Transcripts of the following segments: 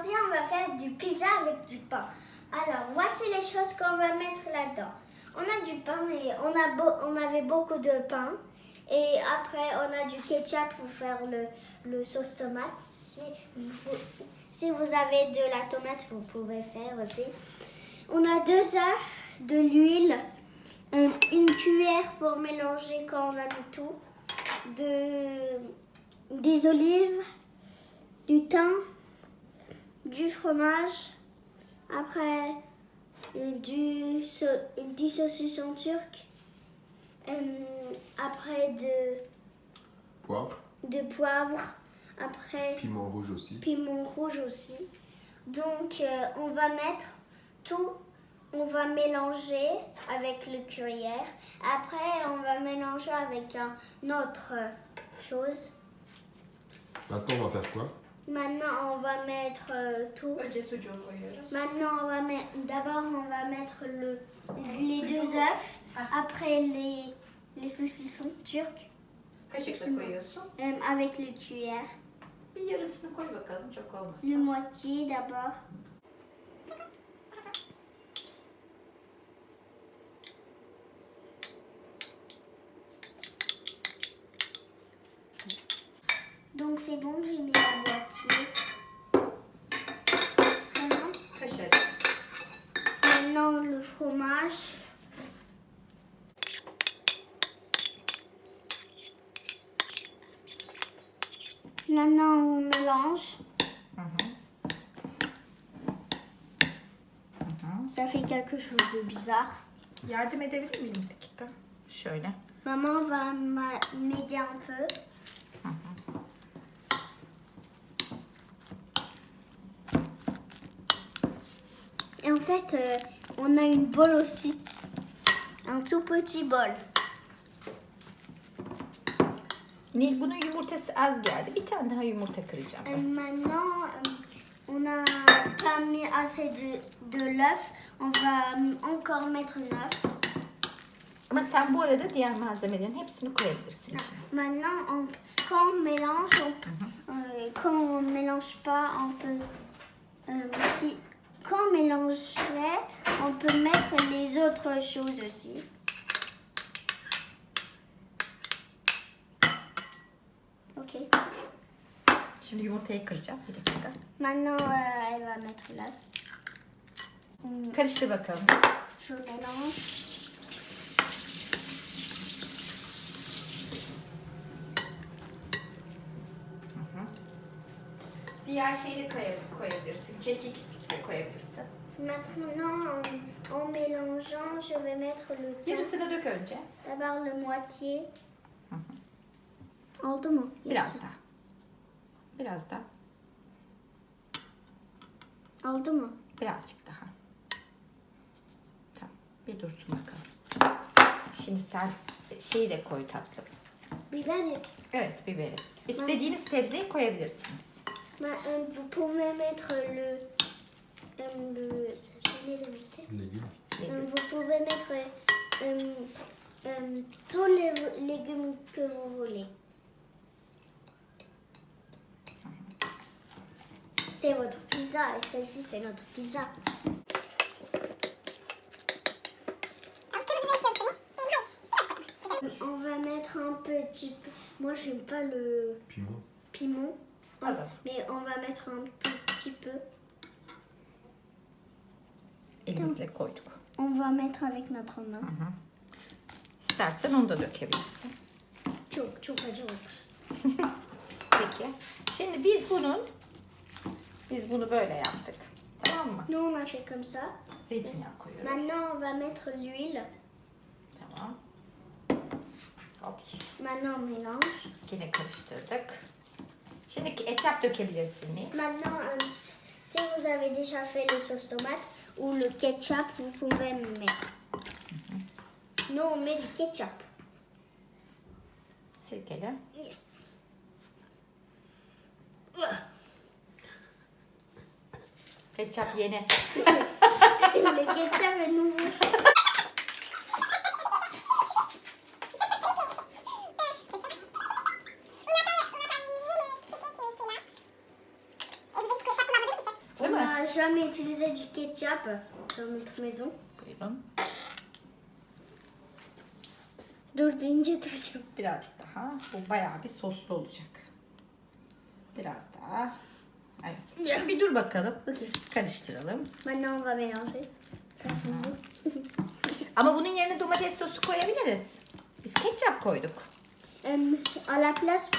Aujourd'hui, on va faire du pizza avec du pain. Alors, voici les choses qu'on va mettre là-dedans. On a du pain et on avait beaucoup de pain. Et après, on a du ketchup pour faire le sauce tomate. Si vous avez de la tomate, vous pouvez faire aussi. On a 2 œufs, de l'huile, une cuillère pour mélanger quand on a mis tout, des olives, du thym, du fromage, après du saucisson turc, après de poivre, après piment rouge aussi. Donc on va mettre tout, on va mélanger avec le cuillère. Après on va mélanger avec une autre chose. Maintenant, on va faire quoi? Maintenant, on va mettre tout. Maintenant, d'abord, on va mettre les 2 œufs. Après, les saucissons turcs. Avec le cuillère. Bir yarısını koy bakalım, çok olmaz. Le moitié d'abord. Donc c'est bon, j'ai mis la moitié. C'est bon. Kaşar. Maintenant le fromage. Maintenant on mélange. Ça fait quelque chose de bizarre. Yardım edebilir miyim bir dakika? Şöyle. Maman va m'aider un peu. Et en fait, on a une bol aussi. Un tout petit bol. Nil, bunun yumurtası az geldi. Bir tane daha yumurta kıracağım ben. Maintenant, on n'a pas mis assez de l'œuf. On va encore mettre un œuf. Ama sen bu arada diğer malzemelerin hepsini koyabilirsin. Maintenant, quand on mélange, quand on ne mélange pas, on peut... quand on mélangerait, on peut mettre les autres choses aussi. Ok. Şimdi yumurtayı kıracağım. Bir dakika. Maintenant, elle va mettre l'œuf. Karıştır bakalım. Je mélange. Diğer şeyi de koyabilirsin. Kekik de koyabilirsin. Maintenant, en mélangeant, je vais mettre le thym. Yarısını dök önce. D'abord le moitié. Oldu mu? Biraz daha. Biraz daha. Oldu mu? Birazcık daha. Tamam. Bir dursun bakalım. Şimdi sen şeyi de koy tatlım. Biber. Evet, biberi. İstediğiniz sebzeyi koyabilirsiniz. Vous pouvez mettre le j'allais le mettre. Légumes. Vous pouvez mettre tous les légumes que vous voulez. C'est votre pizza et celle-ci c'est notre pizza. On va mettre un petit peu. Moi j'aime pas le piment. Mais on va mettre un tout petit peu. Elimizle koyduk. On va mettre avec notre main. İstersen onu da dökebilirsin. Çok acı olur. Peki. Şimdi biz bunu böyle yaptık. Tamam mı? Nous on a fait comme ça. Zeytinyağı koyuyoruz. Maintenant on va mettre l'huile. Tamam. Hops. Maintenant on mélange. Yine karıştırdık. Şimdi ketçap dökebilirsin. Maintenant, si vous avez déjà fait le sauce tomate ou le ketchup, vous pouvez mettre. Nous, on met du ketchup. Sirkele. Ketçap yeni. Le ketchup est nouveau. n'a jamais utilisé du ketchup dans notre maison. Buyurun. Dur deyince duracağım. Birazcık daha. Bu bayağı bir soslu olacak. Biraz daha. Evet. Şimdi bir dur bakalım. Okey. Karıştıralım. Maintenant on va mélanger. Ça sent bon. Ama bunun yerine domates sosu koyabiliriz. Biz ketçap koyduk. À la place,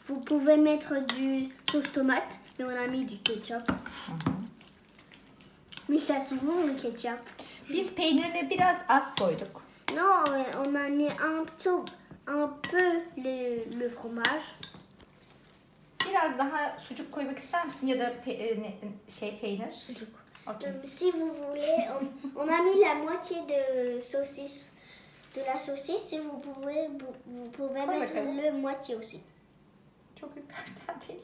vous pouvez mettre du sauce tomate, mais on a mis du ketchup. Mais ça sent bon le ketchup. Biz peynirle biraz az koyduk. Non, on a mis un peu le fromage. Biraz daha sucuk koymak ister misin ya da peynir? Sucuk. Okey. Si vous voulez, on a mis la moitié de saucisse, de la saucisse, et vous pouvez Oh, mettre d'accord. le moitié aussi. Çok yukarıdan değil.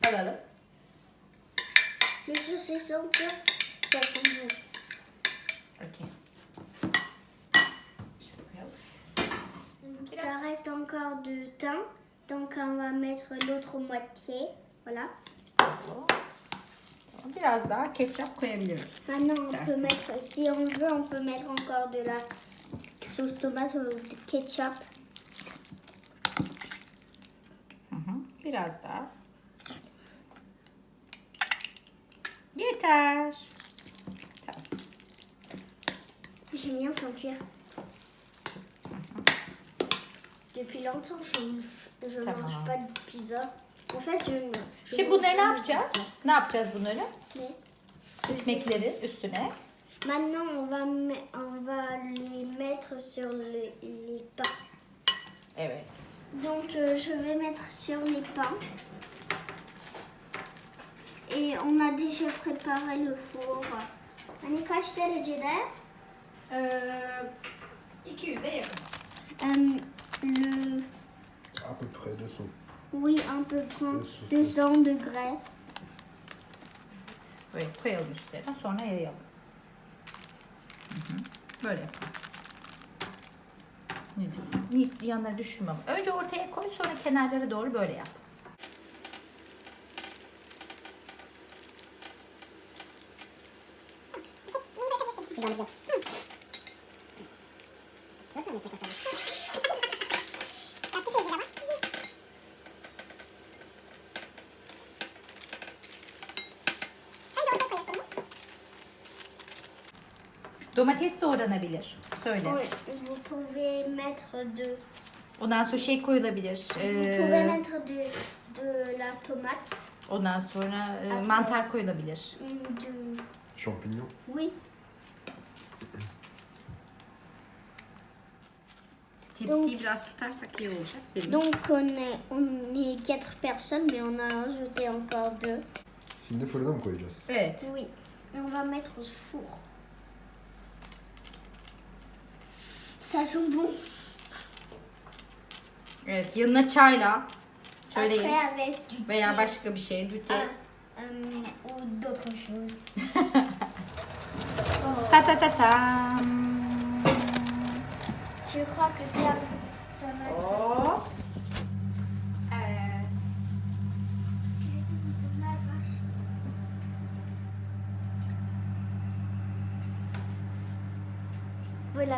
Alalım. Le saucisson pur, ça sent bon. Okey. Ça reste encore du temps, donc on va mettre l'autre moitié. Voilà. Biraz daha ketçap koyabiliriz. Maintenant, on İstersen. peut mettre, si on veut, on peut mettre encore de la sauce tomate ou du ketchup. Biraz daha. Yeter. Tamam. J'aime bien sentir. Depuis longtemps, je Tamam. mange pas de pizza. En fait, je Şimdi mange bunları ne jamais de yapacağız? pizza. Ne yapacağız bunları? Mais Ekmeklerin üstüne. maintenant, on va les mettre sur les pains. Evet. Donc, je vais mettre sur les pains. Et on a déjà préparé le four. Hani kaç derecede? 200'e yakın. Le, À peu près 200. oui, un peu près 200. 200 degrés. Böyle koyalım üstlerine sonra yayalım. Böyle yapalım. Yanları düşürmem. Önce ortaya koy sonra kenarlara doğru böyle yap. Domates doğranabilir. Söyle. Oui, vous pouvez mettre Ondan sonra şey koyulabilir. vous pouvez mettre de la tomate, Ondan sonra mantar koyulabilir. du, Champignons. oui, Tepsiyi biraz tutarsak iyi olacak. Birimiz. donc on est 4 personnes, mais on a ajouté encore 2. Şimdi fırına mı koyacağız? Evet. Oui, et on va mettre au four. Ça sent bon. Evet. Yanına çayla söyleyin. Après avec du Veya thé. başka bir şey. Düte. Ou d'autres choses. Ta ta ta tam. Je crois que ça va. Ops.